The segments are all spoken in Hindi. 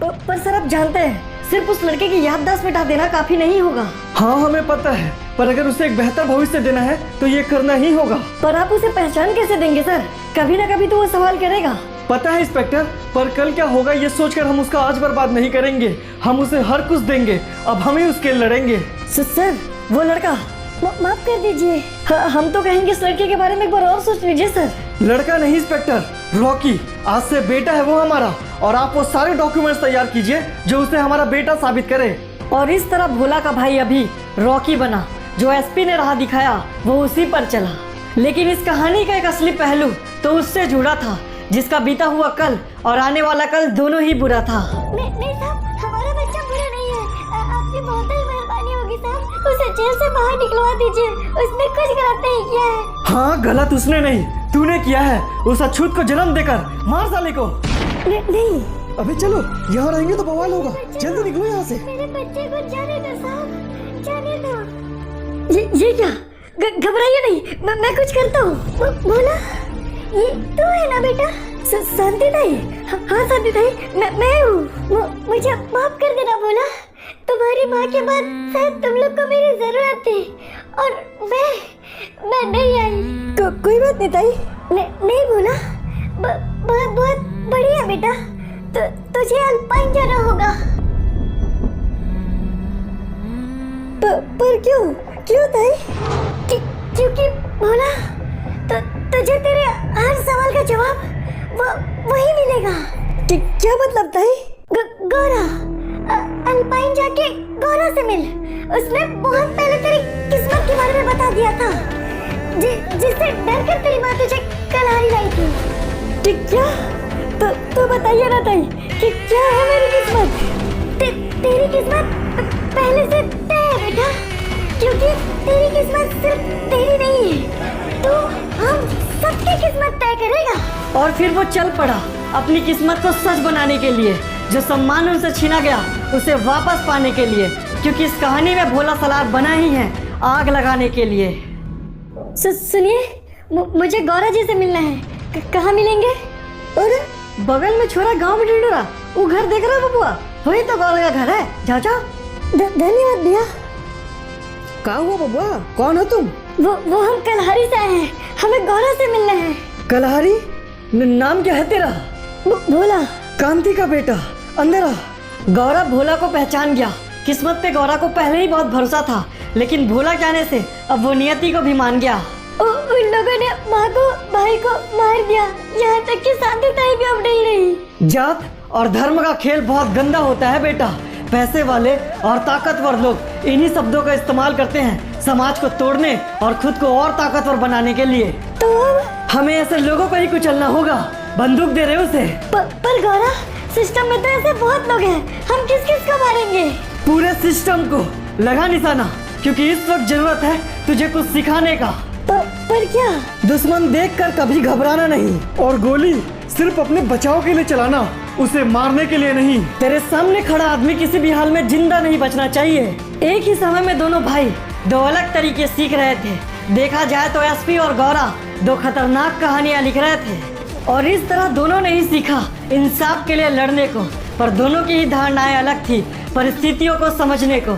पर सर आप जानते हैं सिर्फ उस लड़के की याददाश्त मिटा देना काफी नहीं होगा। हाँ हमें पता है, पर अगर उसे एक बेहतर भविष्य देना है तो ये करना ही होगा। पर आप उसे पहचान कैसे देंगे सर? कभी ना कभी तो वो सवाल करेगा। पता है इंस्पेक्टर, पर कल क्या होगा ये सोचकर हम उसका आज बर्बाद नहीं करेंगे। हम उसे हर कुछ देंगे, अब हम ही उसके लड़ेंगे। सर वो लड़का माफ कर दीजिए। हम तो कहेंगे इस लड़के के बारे में एक बार और सोच लीजिए सर। लड़का नहीं इंस्पेक्टर, रॉकी। आज से बेटा है वो हमारा, और आप वो सारे डॉक्यूमेंट्स तैयार कीजिए जो उसे हमारा बेटा साबित करे। और इस तरह भोला का भाई अभी रॉकी बना। जो एसपी ने राह दिखाया वो उसी पर चला। लेकिन इस कहानी का एक असली पहलू तो उससे जुड़ा था जिसका बीता हुआ कल और आने वाला कल दोनों ही बुरा था। नहीं साहब, हमारा बच्चा बुरा नहीं है। आपकी बहुत ही मेहरबानी होगी साहब। उसे जेल से बाहर निकलवा दीजिए, उसने कुछ गलत नहीं किया है। हाँ गलत उसने नहीं, तूने किया है। उस अछूत को जन्म देकर मार साले को। नहीं अबे चलो, यहाँ रहेंगे तो बवाल होगा। जल्दी निकलो यहाँ से। मेरे बच्चे को जाने दो साहब, जाने दो। ये क्या? घबराइए नहीं, मैं कुछ करता हूँ। बोला ये तू है ना बेटा? शांति ताई। हाँ शांति ताई, मैं हूँ। मुझे माफ कर देना बोला। तुम्हारी माँ के बाद शायद तुम लोग को मेरी जरूरत थी और मैं नहीं आई। कोई बात नहीं ताई। नहीं बोला। बहुत बढ़िया बेटा। तुझे अल्पाइन जाना होगा। पर क्यों ताई? क्योंकि बोला तुझे तेरे हर सवाल का जवाब वही मिलेगा। क्या मतलब ताई? गौरा, अल्पाइन जाके गौरा से मिल। उसने बहुत पहले तेरी किस्मत के बारे में बता दिया था, जिससे डर कर तेरी माँ तुझे कलहारी लाई थी। क्या? तो बताइए ना ताई कि क्या है मेरी किस्मत? तेरी किस्मत पहले से तय है बेटा, क्योंकि तेरी किस्मत सिर्फ तेरी नहीं है, तो हम सबकी किस्मत तय करेगा। और फिर वो चल पड़ा अपनी किस्मत को सच बनाने के लिए। जो सम्मान उनसे छीना गया उसे वापस पाने के लिए, क्योंकि इस कहानी में भोला सलार बना ही है आग लगाने के लिए। सुनिए, मुझे गौरा जी से मिलना है। कहाँ मिलेंगे? अरे बगल में छोरा गांव में ढूंढ, वो घर देख रहा है बबुआ, वही तो गौरा का घर है। जाओ जाओ। धन्यवाद भैया। क्या हुआ बबुआ, कौन हो तुम? वो हम कलहारी से आए हैं, हमें गौरा से मिलना है। कलहारी? नाम क्या है तेरा? भोला। कांति का बेटा, अंदर आ। गौरा भोला को पहचान गया। किस्मत पे गौरा को पहले ही बहुत भरोसा था, लेकिन भोला के आने से अब वो नियति को भी मान गया। उन लोगों ने माँ को भाई को मार दिया, यहाँ तक कि शांति ताई भी अब नहीं रही। जात और धर्म का खेल बहुत गंदा होता है बेटा। पैसे वाले और ताकतवर लोग इन्हीं शब्दों का इस्तेमाल करते हैं समाज को तोड़ने और खुद को और ताकतवर बनाने के लिए। तो हमें ऐसे लोगों को ही कुचलना होगा। बंदूक दे रहे हो उसे। पर गौरा, सिस्टम में तो ऐसे बहुत लोग हैं, हम किस को मारेंगे? पूरे सिस्टम को लगा निशाना, क्योंकि इस वक्त जरूरत है तुझे कुछ सिखाने का। पर क्या? दुश्मन देखकर कभी घबराना नहीं, और गोली सिर्फ अपने बचाव के लिए चलाना, उसे मारने के लिए नहीं। तेरे सामने खड़ा आदमी किसी भी हाल में जिंदा नहीं बचना चाहिए। एक ही समय में दोनों भाई दो अलग तरीके सीख रहे थे। देखा जाए तो एसपी और गौरा दो खतरनाक कहानियां लिख रहे थे, और इस तरह दोनों ने ही सीखा इंसाफ के लिए लड़ने को। पर दोनों की ही धारणाएं अलग थी परिस्थितियों को समझने को।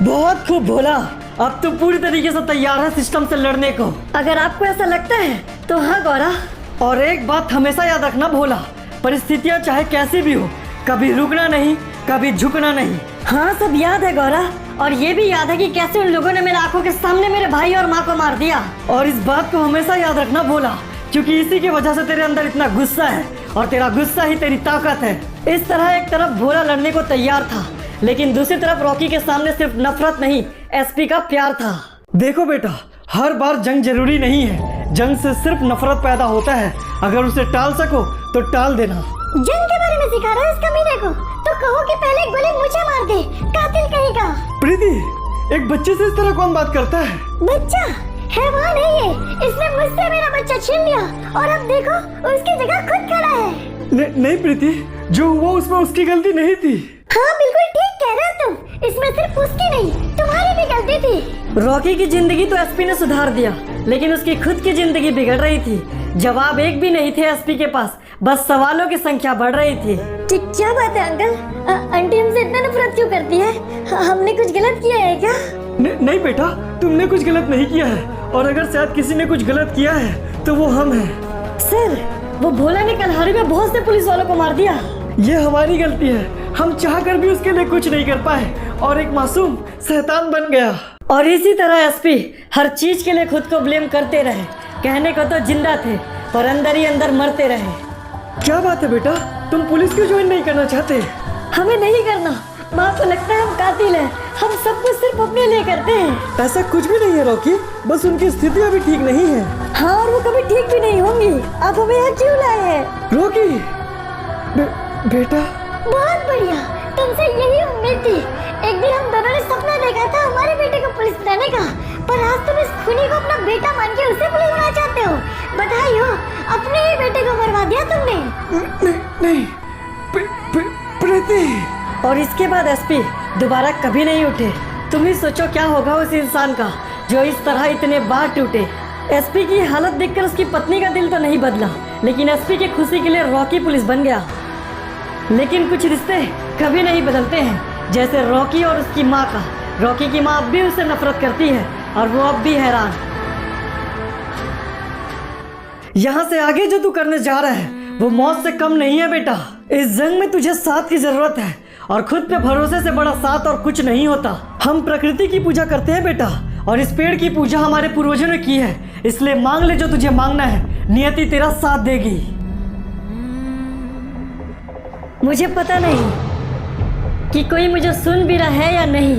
बहुत खूब भोला, अब तो पूरी तरीके से तैयार है सिस्टम से लड़ने को। अगर आपको ऐसा लगता है तो हाँ गौरा। और एक बात हमेशा याद रखना भोला, परिस्थितियाँ चाहे कैसी भी हो, कभी रुकना नहीं, कभी झुकना नहीं। हाँ सब याद है गौरा, और ये भी याद है कि कैसे उन लोगों ने मेरे आंखों के सामने मेरे भाई और माँ को मार दिया। और इस बात को हमेशा याद रखना भोला, क्योंकि इसी की वजह से तेरे अंदर इतना गुस्सा है, और तेरा गुस्सा ही तेरी ताकत है। इस तरह एक तरफ भोला लड़ने को तैयार था, लेकिन दूसरी तरफ रॉकी के सामने सिर्फ नफरत नहीं, एसपी का प्यार था। देखो बेटा, हर बार जंग जरूरी नहीं है। जंग से सिर्फ नफरत पैदा होता है। अगर उसे टाल सको तो टाल देना। जंग के बारे में सिखा रहा है इस कमीने को, तो कहो कि पहले गोली मुझे मार दे, कातिल कहेगा। प्रीति, एक बच्चे से इस तरह कौन बात करता है? बच्चा हैवान है ये, इसने मुझसे मेरा बच्चा छीन लिया, और अब देखो उसकी जगह खुद खड़ा है। नहीं प्रीति, जो हुआ उसमें उसकी गलती नहीं थी। हाँ बिल्कुल ठीक कह रहे हो तुम, इसमें सिर्फ उसकी नहीं तुम्हारी भी गलती थी। रॉकी की जिंदगी तो एसपी ने सुधार दिया, लेकिन उसकी खुद की जिंदगी बिगड़ रही थी। जवाब एक भी नहीं थे एसपी के पास, बस सवालों की संख्या बढ़ रही थी। क्या बात है अंकल? आंटी हमसे इतना नफरत क्यों करती है? हमने कुछ गलत किया है क्या? नहीं बेटा, तुमने कुछ गलत नहीं किया है, और अगर शायद किसी ने कुछ गलत किया है तो वो हम हैं। सर, वो भोला ने कलहारी में बहुत से पुलिस वालों को मार दिया। ये हमारी गलती है, हम चाहकर भी उसके लिए कुछ नहीं कर पाए और एक मासूम शैतान बन गया। और इसी तरह एसपी हर चीज के लिए खुद को ब्लेम करते रहे। कहने को तो जिंदा थे पर अंदर ही अंदर मरते रहे। क्या बात है बेटा, तुम पुलिस क्यों ज्वाइन नहीं करना चाहते? हमें नहीं करना। माँ को लगता है हम कातिल हैं। हम सब कुछ सिर्फ अपने लिए करते हैं। ऐसा कुछ भी नहीं है रॉकी, बस उनकी स्थिति अभी ठीक नहीं है। हाँ, और वो कभी ठीक भी नहीं होंगी। आप हमें यहाँ क्यों लाए हैं? रॉकी बेटा। बहुत बढ़िया, तुमसे यही उम्मीद थी। एक दिन हम दोनों ने सपना देखा था हमारे बेटे को पुलिस बनाने का, पर आज तुम इस खूनी को अपना बेटा मान के उसे पुलिस बनाना चाहते हो। बधाई हो, अपने ही बेटे को मरवा दिया तुमने। नहीं प्रीति। और इसके बाद एसपी दोबारा कभी नहीं उठे। तुम ही सोचो क्या होगा उस इंसान का जो इस तरह इतने बार टूटे। एसपी की हालत देखकर उसकी पत्नी का दिल तो नहीं बदला, लेकिन एसपी की खुशी के लिए रॉकी पुलिस बन गया। लेकिन कुछ रिश्ते कभी नहीं बदलते हैं, जैसे रॉकी और उसकी माँ का। रॉकी की माँ अब भी उससे नफरत करती है और वो अब भी हैरान। यहाँ से आगे जो तू करने जा रहा है वो मौत से कम नहीं है बेटा। इस जंग में तुझे साथ की जरूरत है, और खुद पे भरोसे से बड़ा साथ और कुछ नहीं होता। हम प्रकृति की पूजा करते हैं बेटा, और इस पेड़ की पूजा हमारे पूर्वजों ने की है। इसलिए मांग ले जो तुझे मांगना है, नियति तेरा साथ देगी। मुझे पता नहीं कि कोई मुझे सुन भी रहा है या नहीं,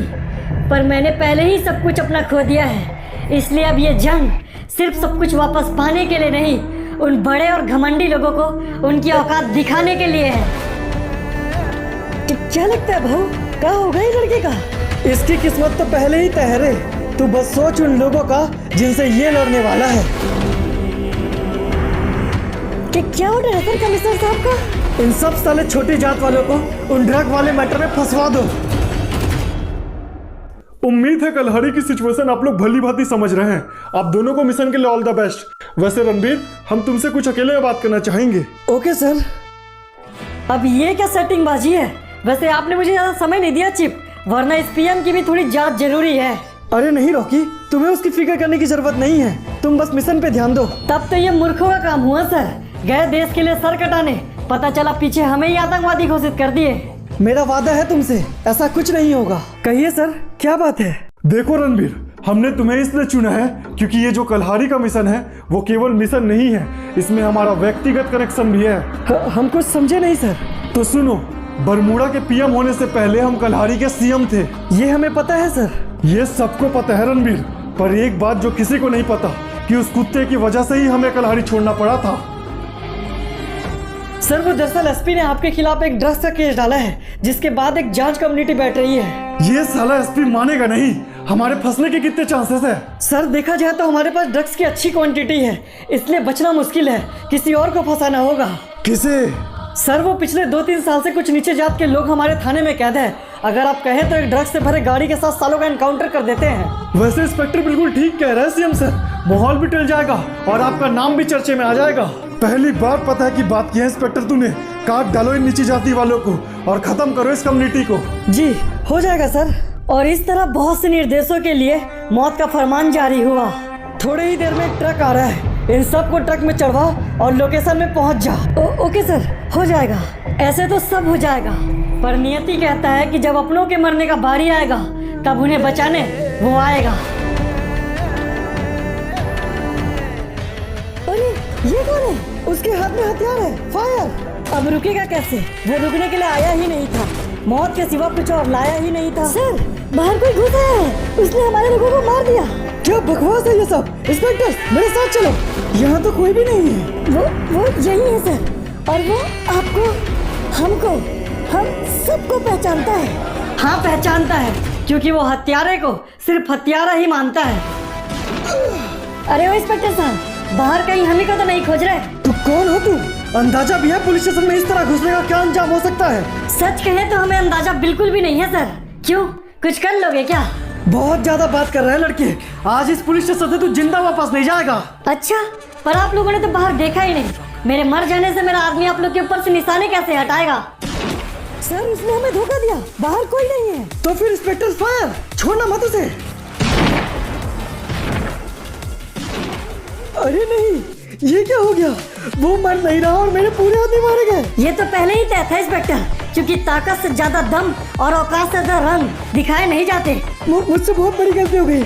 पर मैंने पहले ही सब कुछ अपना खो दिया है। इसलिए अब ये जंग सिर्फ सब कुछ वापस पाने के लिए नहीं, उन बड़े और घमंडी लोगों को उनकी औकात दिखाने के लिए है। क्या लगता है भाऊ, क्या होगा ये लड़के का? इसकी किस्मत तो पहले ही तय है। तू बस सोच उन लोगों का जिनसे ये लड़ने वाला है। कि क्या ऑर्डर है सर कमिश्नर साहब का? इन सब साले छोटी जात वालों को उन ड्रग वाले मैटर में फंसवा दो। उम्मीद है कलहरी की सिचुएशन आप लोग भली भांति समझ रहे हैं। आप दोनों को मिशन के लिए ऑल द बेस्ट। वैसे रणबीर, हम तुमसे कुछ अकेले में बात करना चाहेंगे। Okay sir. अब ये क्या सेटिंग बाजी है? वैसे आपने मुझे ज्यादा समय नहीं दिया चिप, वरना इस पीएम की भी थोड़ी जांच जरूरी है। अरे नहीं रॉकी, तुम्हें उसकी फिक्र करने की जरूरत नहीं है। तुम बस मिशन पे ध्यान दो। तब तो ये मूर्खों का काम हुआ सर। गए देश के लिए सर कटाने, पता चला पीछे हमें ही आतंकवादी घोषित कर दिए। मेरा वादा है तुमसे, ऐसा कुछ नहीं होगा। कहिए सर, क्या बात है? देखो रणबीर, हमने तुम्हें इसलिए चुना है क्योंकि ये जो कलहारी का मिशन है वो केवल मिशन नहीं है, इसमें हमारा व्यक्तिगत कनेक्शन भी है। हम कुछ समझे नहीं सर। तो सुनो, बरमूडा के पीएम होने से पहले हम कलहारी के सीएम थे। ये हमें पता है सर। ये सबको पता है रणबीर, पर एक बात जो किसी को नहीं पता कि उस कुत्ते की वजह से ही हमें कलहारी छोड़ना पड़ा था। सर वो दरअसल एसपी ने आपके खिलाफ एक ड्रग्स का केस डाला है, जिसके बाद एक जांच कम्युनिटी बैठ रही है। ये साला एसपी मानेगा नहीं। हमारे फंसने के कितने चांसेस है? सर देखा जाए तो हमारे पास ड्रग्स की अच्छी क्वांटिटी है, इसलिए बचना मुश्किल है। किसी और को फंसाना होगा। किसे? सर वो पिछले 2-3 साल से कुछ नीचे जात के लोग हमारे थाने में कैद है। अगर आप कहें तो एक ड्रग्स से भरे गाड़ी के साथ सालों का एनकाउंटर कर देते हैं। वैसे इंस्पेक्टर बिल्कुल ठीक कह रहे हैं सीएम सर। माहौल भी टल जाएगा और आपका नाम भी चर्चे में आ जाएगा। पहली बार पता है कि बात की है इंस्पेक्टर तूने। काट डालो इन नीची जाति वालों को और खत्म करो इस कम्युनिटी को। जी हो जाएगा सर। और इस तरह बहुत से निर्देशों के लिए मौत का फरमान जारी हुआ। थोड़े ही देर में एक ट्रक आ रहा है, इन सबको ट्रक में चढ़वाओ और लोकेशन में पहुंच जाओ। ओके सर, हो जाएगा। ऐसे तो सब हो जाएगा, पर नियति कहता है कि जब अपनों के मरने का बारी आएगा तब उन्हें बचाने वो आएगा। अरे ये कौन है? उसके हाथ में हथियार है। फायर! अब रुकेगा कैसे? वो रुकने के लिए आया ही नहीं था। मौत के सिवा कुछ और लाया ही नहीं था। सर, बाहर कोई घुसा है, उसने हमारे लोगों को मार दिया। क्या बकवास है ये सब? इंस्पेक्टर मेरे साथ चलो। यहाँ तो कोई भी नहीं है। वो यही है सर, और वो आपको, हमको, हम सबको पहचानता है। हाँ पहचानता है, क्योंकि वो हत्यारे को सिर्फ हत्यारा ही मानता है। अरे ओ इंस्पेक्टर साहब, बाहर कहीं हमें को तो नहीं खोज रहे? तू कौन हो तू? अंदाजा भी है पुलिस स्टेशन में इस तरह घुसने का क्या अंजाम हो सकता है? सच कहे तो हमें अंदाजा बिल्कुल भी नहीं है सर। क्यों, कुछ कर लोगे क्या? बहुत ज्यादा बात कर रहा है लड़के। आज इस पुलिस स्टेशन से तू जिंदा वापस नहीं जाएगा। अच्छा, पर आप लोगों ने तो बाहर देखा ही नहीं। मेरे मर जाने से मेरा आदमी आप लोग के ऊपर से निशाने कैसे हटाएगा? सर उसने हमें धोखा दिया, बाहर कोई नहीं है। तो फिर इंस्पेक्टर फायर, छोड़ना मत उसे। अरे नहीं, ये क्या हो गया? वो मर नहीं रहा और मेरे पूरे आदमी मारे गए। ये तो पहले ही तय था इंस्पेक्टर, क्योंकि ताकत से ज्यादा दम और औकात से ज्यादा रंग दिखाए नहीं जाते। मुझसे बहुत बड़ी गलती हो गई,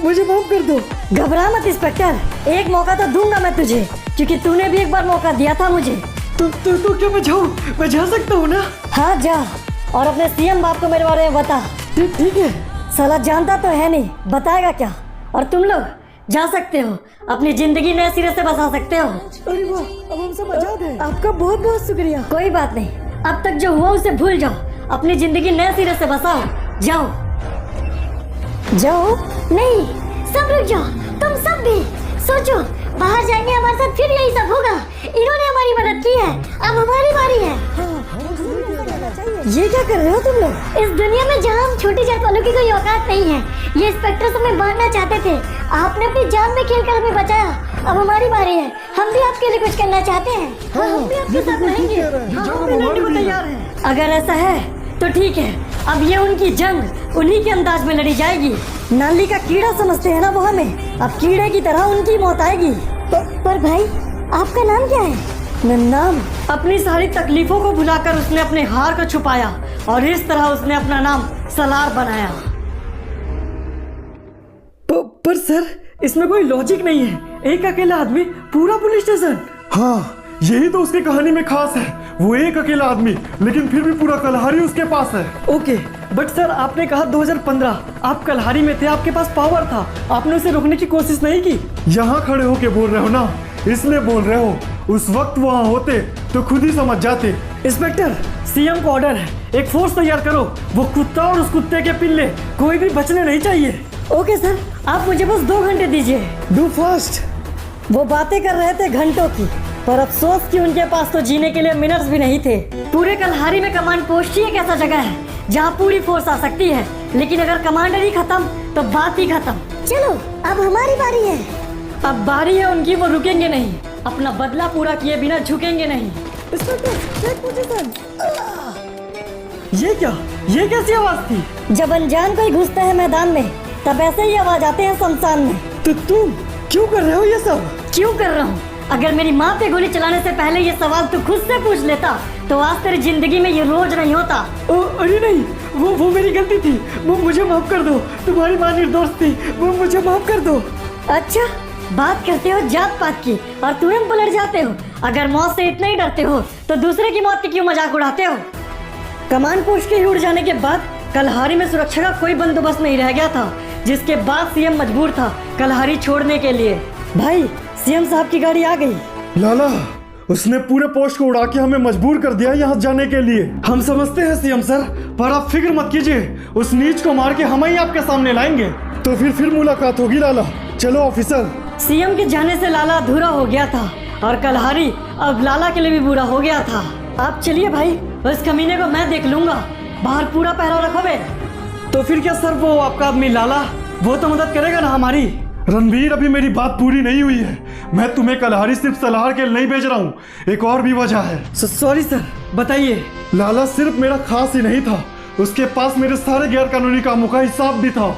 मुझे माफ कर दो। घबरा मत इंस्पेक्टर, एक मौका तो दूंगा मैं तुझे, क्योंकि तूने भी एक बार मौका दिया था मुझे। तो क्या मैं जाऊँ? मैं जा सकता हूँ ना? हाँ जा, और अपने सीएम बाप को मेरे बारे में बता। ठीक है। साला जानता तो है नहीं, बताएगा क्या? और तुम लोग जा सकते हो, अपनी जिंदगी नए सिरे से बसा सकते हो। अरे वाह, अब हम सब आजाद हैं। आपका बहुत बहुत शुक्रिया। कोई बात नहीं, अब तक जो हुआ उसे भूल जाओ, अपनी जिंदगी नए सिरे से बसाओ। जाओ जाओ। नहीं, सब रुक जाओ, तुम सब भी सोचो, बाहर जाएंगे हमारे साथ, फिर यही सब होगा। इन्होंने हमारी मदद की है, अब हमारी बारी है। ये क्या कर रहे हो तुम लोग? इस दुनिया में जहाँ हम छोटी जात वालों की कोई औकात नहीं है, ये इंस्पेक्टर हमें मारना चाहते थे, आपने अपनी जान में खेलकर हमें बचाया। अब हमारी बारी है, हम भी आपके लिए कुछ करना चाहते हैं। हम भी आपके साथ रहेंगे। हम भी लड़ने को तैयार हैं। अगर ऐसा है तो ठीक है, अब ये उनकी जंग उन्हीं के अंदाज में लड़ी जाएगी। नाली का कीड़ा समझते हैं ना वो हमें, अब कीड़े की तरह उनकी मौत आएगी। पर भाई, आपका नाम क्या है? नाम? अपनी सारी तकलीफों को भुलाकर उसने अपने हार को छुपाया और इस तरह उसने अपना नाम सलार बनाया। पर सर, इसमें कोई लॉजिक नहीं है। एक अकेला आदमी पूरा पुलिस स्टेशन। हाँ, यही तो उसकी कहानी में खास है। वो एक अकेला आदमी, लेकिन फिर भी पूरा कलहारी उसके पास है। ओके, बट सर आपने कहा 2015, आप कलहारी में थे, आपके पास पावर था, आपने उसे रोकने की कोशिश नहीं की। यहाँ खड़े होके बोल रहे हो ना, इसलिए बोल रहे हो। उस वक्त वहाँ होते तो खुद ही समझ जाते। इंस्पेक्टर, सीएम को ऑर्डर है, एक फोर्स तैयार करो। वो कुत्ता और उस कुत्ते के पिल्ले, कोई भी बचने नहीं चाहिए। ओके सर, आप मुझे बस 2 घंटे दीजिए। Do fast. वो बातें कर रहे थे घंटों की, पर अफसोस कि उनके पास तो जीने के लिए मिनट्स भी नहीं थे। पूरे कलहारी में कमांड पोस्ट ही एक ऐसा जगह है जहाँ पूरी फोर्स आ सकती है, लेकिन अगर कमांडर ही खत्म तो बात ही खत्म। चलो, अब हमारी बारी है। अब बारी है उनकी, वो रुकेंगे नहीं, अपना बदला पूरा किए बिना झुकेंगे नहीं। ये क्या? ये कैसी आवाज थी? जब अनजान कोई घुसता है मैदान में, तब ऐसे ही आवाज आते हैं शमशान में। तो तुम क्यों कर रहे हो ये सब? क्यों कर रहा हूँ? अगर मेरी माँ पे गोली चलाने से पहले ये सवाल तू खुद से पूछ लेता तो आज तेरी जिंदगी में ये रोज नहीं होता। अरे नहीं, वो मेरी गलती थी, वो मुझे माफ कर दो। तुम्हारी माँ निर्दोष थी, वो मुझे माफ कर दो। अच्छा, बात करते हो जात पात की और तुरंत पलट जाते हो। अगर मौत से इतना ही डरते हो तो दूसरे की मौत की क्यों मजाक उड़ाते हो? कमान पोस्ट के उड़ जाने के बाद कलहारी में सुरक्षा का कोई बंदोबस्त नहीं रह गया था, जिसके बाद सीएम मजबूर था कलहारी छोड़ने के लिए। भाई, सीएम साहब की गाड़ी आ गई। लाला, उसने पूरे पोस्ट को उड़ा के हमें मजबूर कर दिया यहाँ जाने के लिए। हम समझते हैं सीएम सर, पर आप फिक्र मत कीजिए, उस नीच को मार के हम ही आपके सामने लाएंगे। तो फिर मुलाकात होगी लाला। चलो ऑफिसर। सीएम के जाने से लाला अधूरा हो गया था और कलहारी अब लाला के लिए भी बुरा हो गया था। आप चलिए भाई, उस कमीने को मैं देख लूंगा, बाहर पूरा पहरा रखोगे। तो फिर क्या सर, वो आपका आदमी लाला, वो तो मदद करेगा ना हमारी। रणबीर, अभी मेरी बात पूरी नहीं हुई है। मैं तुम्हें कलहारी सिर्फ सलाह के लिए नहीं भेज रहा हूँ, एक और भी वजह है। सॉरी सर, बताइए। लाला सिर्फ मेरा खास ही नहीं था, उसके पास मेरे सारे गैर कानूनी कामों का हिसाब भी था।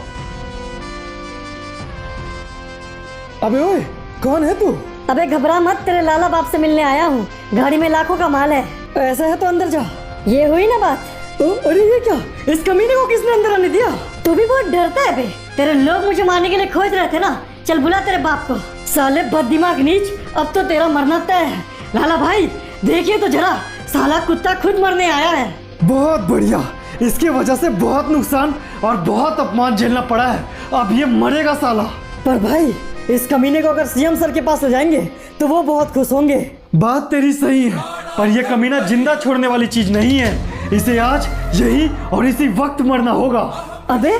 अबे ओए, कौन है तू? अबे घबरा मत, तेरे लाला बाप से मिलने आया हूँ, गाड़ी में लाखों का माल है। ऐसा है तो अंदर जा। ये हुई ना बात। अरे ये क्या? इस कमीने को किसने अंदर आने दिया? तू भी बहुत डरता है बे, तेरे लोग मुझे मारने के लिए खोज रहे थे ना। चल बुला तेरे बाप को। साले बददिमाग नीच, अब तो तेरा मरना तय है। लाला भाई देखिए तो जरा, साला कुत्ता खुद मरने आया है। बहुत बढ़िया, इसकी वजह से बहुत नुकसान और बहुत अपमान झेलना पड़ा है, अब ये मरेगा साला। पर भाई, इस कमीने को अगर सीएम सर के पास ले जाएंगे तो वो बहुत खुश होंगे। बात तेरी सही है, पर यह कमीना जिंदा छोड़ने वाली चीज नहीं है। इसे आज यही और इसी वक्त मरना होगा। अबे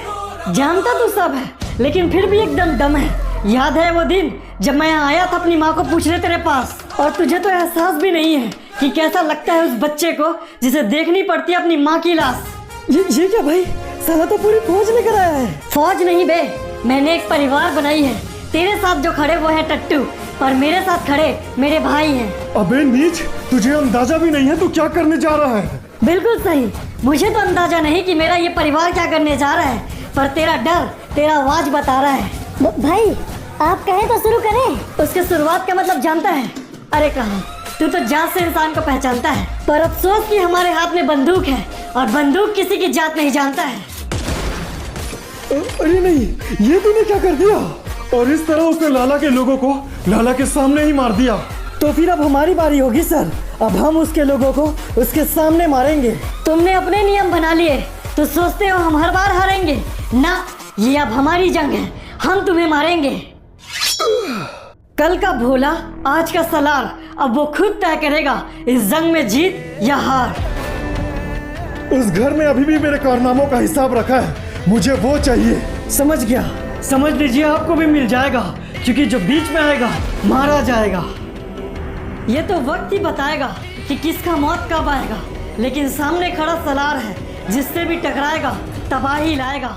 जानता तो सब है, लेकिन फिर भी एकदम दम है। याद है वो दिन जब मैं यहाँ आया था अपनी माँ को पूछने तेरे पास, और तुझे तो एहसास भी नहीं है कि कैसा लगता है उस बच्चे को जिसे देखनी पड़ती है अपनी माँ की लाश। ये क्या भाई, साला तो पूरी फौज लेकर आया है। फौज नहीं बे, मैंने एक परिवार बनाई है। तेरे साथ जो खड़े वो है टट्टू, पर मेरे साथ खड़े मेरे भाई हैं। अबे नीच, तुझे अंदाजा भी नहीं है तू क्या करने जा रहा है। बिल्कुल सही, मुझे तो अंदाजा नहीं कि मेरा ये परिवार क्या करने जा रहा है, पर तेरा डर, तेरा आवाज बता रहा है। भाई आप कहें तो शुरू करें। उसके शुरुआत का मतलब जानता है? अरे कहा, तू तो जात से इंसान को पहचानता है, पर अफसोस कि हमारे हाथ में बंदूक है और बंदूक किसी की जात नहीं जानता है। अरे नहीं, ये तूने क्या कर दिया? और इस तरह उसने लाला के लोगों को लाला के सामने ही मार दिया। तो फिर अब हमारी बारी होगी सर, अब हम उसके लोगों को उसके सामने मारेंगे। तुमने अपने नियम बना लिए तो सोचते हो हम हर बार हारेंगे ना, ये अब हमारी जंग है, हम तुम्हें मारेंगे। कल का भोला, आज का सलार, अब वो खुद तय करेगा इस जंग में जीत या हार। उस घर में अभी भी मेरे कारनामों का हिसाब रखा है, मुझे वो चाहिए। समझ गया, समझ लीजिए आपको भी मिल जाएगा, क्योंकि जो बीच में आएगा मारा जाएगा। ये तो वक्त ही बताएगा कि किसका मौत कब आएगा, लेकिन सामने खड़ा सलार है, जिससे भी टकराएगा तबाही लाएगा।